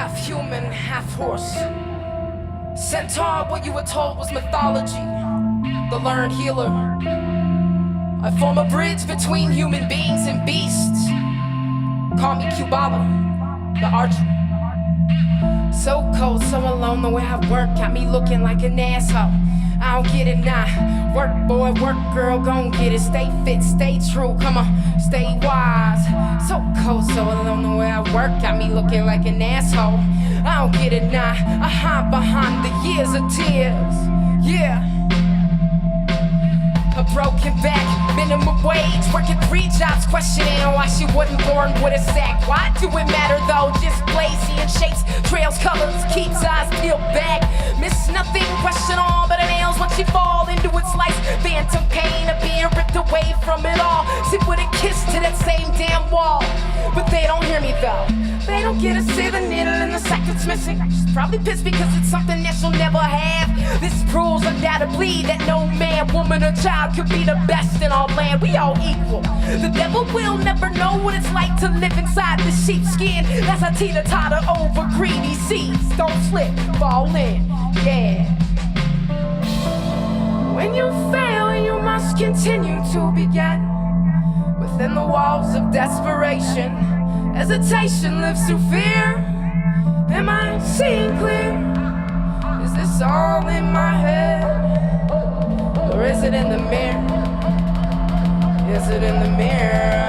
half human, half horse. Centaur, what you were told was mythology. The learned healer. I form a bridge between human beings and beasts. Call me Qbala, the archer. So cold, so alone, the way I work got me looking like an asshole. I don't get it now. Work boy, work girl, gon' get it. Stay fit, stay true, come on, stay wise. So cold, so alone, the way I work got me looking like an asshole. I don't get it now. I hide behind the years of tears. Yeah. A broken back, minimum wage, working 3 jobs, questioning why she wasn't born with a sack. Why do it matter though? Display, seeing shapes, trails, colors, keeps eyes peeled back. Miss nothing, question all but her nails when she fall into its life. Phantom pain of being ripped away from it all. Sit with a kiss to that same damn wall. But they don't hear me though. They don't get to see the needle in the sack that's missing. She's probably pissed because it's something that she'll never have. This proves undoubtedly that no man, woman, or child could be the best in our land. We all equal. The devil will never know what it's like to live inside the sheepskin. That's a teeter-totter over greedy seas. Don't slip, fall in, yeah. When you fail, you must continue to be get within the walls of desperation. Hesitation lives through fear. Am I seeing clear? Is this all in my head? Or is it in the mirror? Is it in the mirror?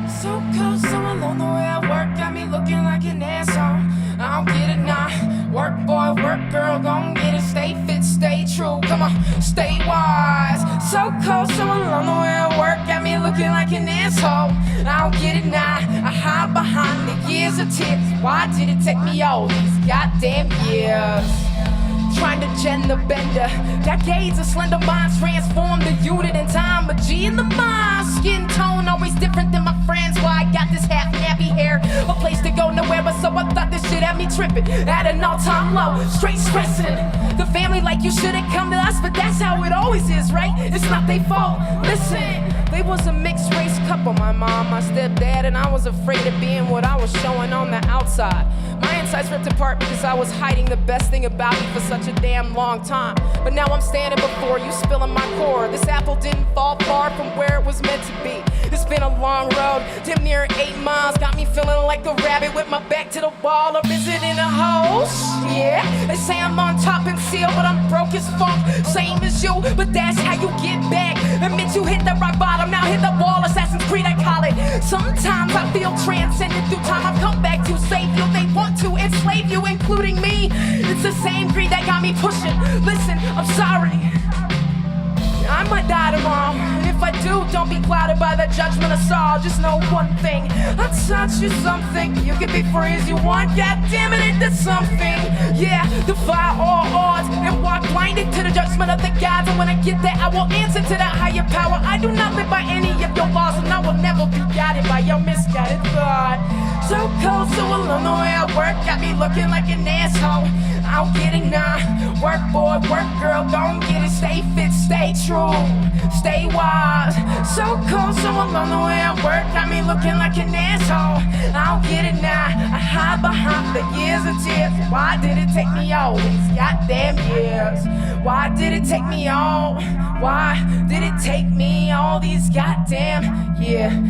So cold, so alone, the way I work got me looking like an asshole. I don't get it now. Work boy, work girl, gon' get it. Stay fit, stay true, come on, stay wise. So cold, so alone, the way I work got me looking like an asshole. I don't get it now. I hide behind the years of tears. Why did it take me all these goddamn years? Trying to gen the bender. Decades of slender minds transform the unit in time. A G in the mind. Skin tone always different than my friends. Why I got this half nappy hair. A place to go nowhere, but so I thought this shit had me tripping. At an all-time low, straight stressing. The family like you shouldn't come to us, but that's how it always is, right? It's not their fault. Listen, they was a mixed race couple. My mom, my stepdad, and I was afraid of being what I was showing on the outside. My insides ripped apart because I was hiding the best thing about me for such a damn long time. But now I'm standing before you, spilling my core. This apple didn't fall far from where it was meant to be. It's been a long road, damn near 8 miles. Got me feeling like a rabbit with my back to the wall. Or is it in a house? Yeah, they say I'm on top and sealed, but I'm broke as funk, same as you. But that's how you get back. Admit you hit the rock bottom, now hit the wall. Assassin's Creed, I call it. Sometimes I feel transcended through time. I've come back to save you. They want to enslave you, including me. It's the same greed that got me pushing. Listen, I'm sorry. I might die tomorrow, and if I do, don't be clouded by the judgment of sorrow. Just know one thing, I taught you something. You can be free as you want, god damn it, it did something. Yeah, defy all odds and walk blinded to the judgment of the gods. And when I get there, I will answer to that higher power. I do not live by any of your laws, and I will never be guided by your misguided thought. So cold, so alone, the way I work got me looking like an asshole. I don't get it now. Work boy, work girl, don't get it. Stay fit, stay true, stay wise. So cold, so alone, the way I work got me looking like an asshole. I don't get it now. I hide behind the years of tears. Why did it take me all these goddamn years? Why did it take me all? Why did it take me all these goddamn years?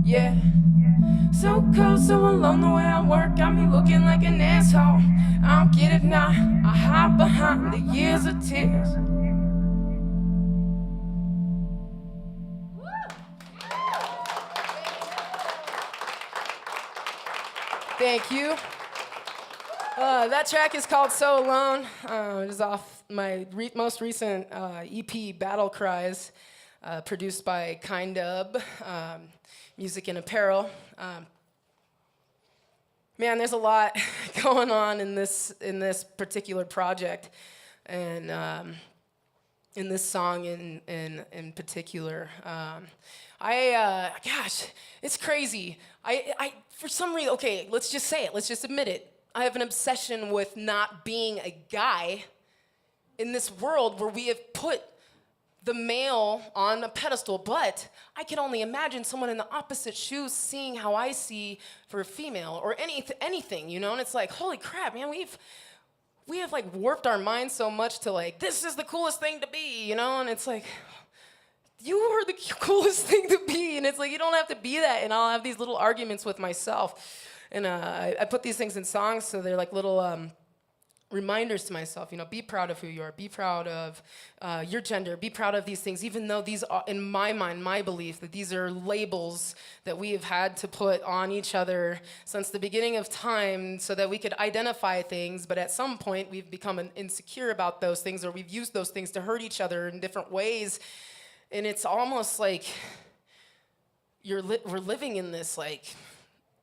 Yeah. So cold, so alone, the way I work got me looking like an asshole. I don't get it now. I hide behind the years of tears. Thank you. That track is called So Alone. It is off my most recent EP, Battle Cries, produced by Qbala-So, music and apparel. Man, there's a lot going on in this particular project, and in this song in particular. Gosh, it's crazy. I for some reason, okay, let's just say it. Let's just admit it. I have an obsession with not being a guy in this world where we have put the male on a pedestal, but I can only imagine someone in the opposite shoes seeing how I see for a female or anything, you know? And it's like, holy crap, man, we have like warped our minds so much to like, this is the coolest thing to be, you know? And it's like, you are the coolest thing to be. And it's like, you don't have to be that. And I'll have these little arguments with myself. And I put these things in songs, so they're like little reminders to myself, you know, be proud of who you are, be proud of your gender, be proud of these things, even though these are, in my mind, my belief, that these are labels that we have had to put on each other since the beginning of time so that we could identify things, but at some point we've become insecure about those things, or we've used those things to hurt each other in different ways. And it's almost like we're living in this, like,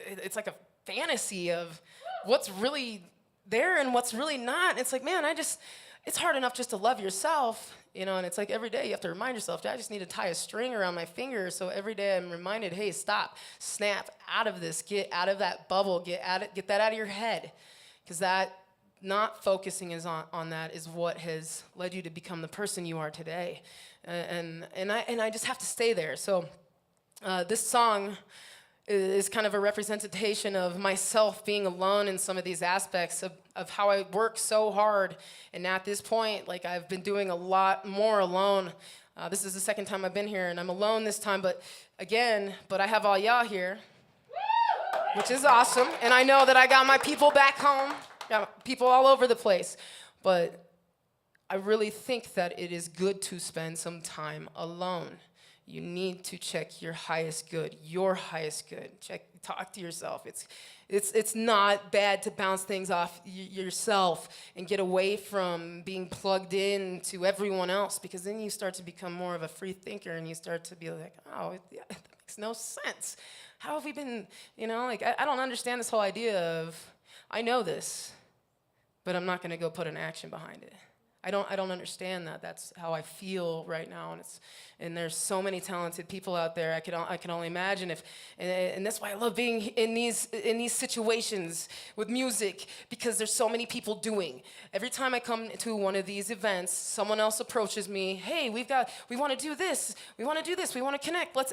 it's like a fantasy of what's really there and what's really not. It's like, man, it's hard enough just to love yourself, you know, and it's like every day you have to remind yourself, I just need to tie a string around my finger, so every day I'm reminded, hey, stop, snap out of this, get out of that bubble, get that out of your head, because that not focusing on that is what has led you to become the person you are today, and I just have to stay there. So this song is kind of a representation of myself being alone in some of these aspects of how I work so hard. And at this point, like, I've been doing a lot more alone. This is the second time I've been here, and I'm alone this time, but I have all y'all here, which is awesome. And I know that I got my people back home, got people all over the place. But I really think that it is good to spend some time alone. You need to check your highest good, talk to yourself. It's not bad to bounce things off yourself and get away from being plugged in to everyone else, because then you start to become more of a free thinker, and you start to be like, oh, yeah, that makes no sense. How have we been, you know, like, I don't understand this whole idea of, I know this, but I'm not gonna go put an action behind it. I don't understand that. That's how I feel right now, and there's so many talented people out there. I can only imagine and that's why I love being in these situations with music, because there's so many people doing. Every time I come to one of these events, someone else approaches me. Hey, we want to do this. We want to connect. Let's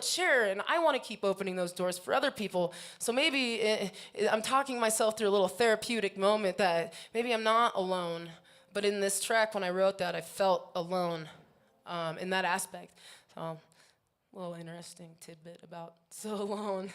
share. And I want to keep opening those doors for other people. So maybe I'm talking myself through a little therapeutic moment that maybe I'm not alone. But in this track, when I wrote that, I felt alone in that aspect. So, a little interesting tidbit about So Alone.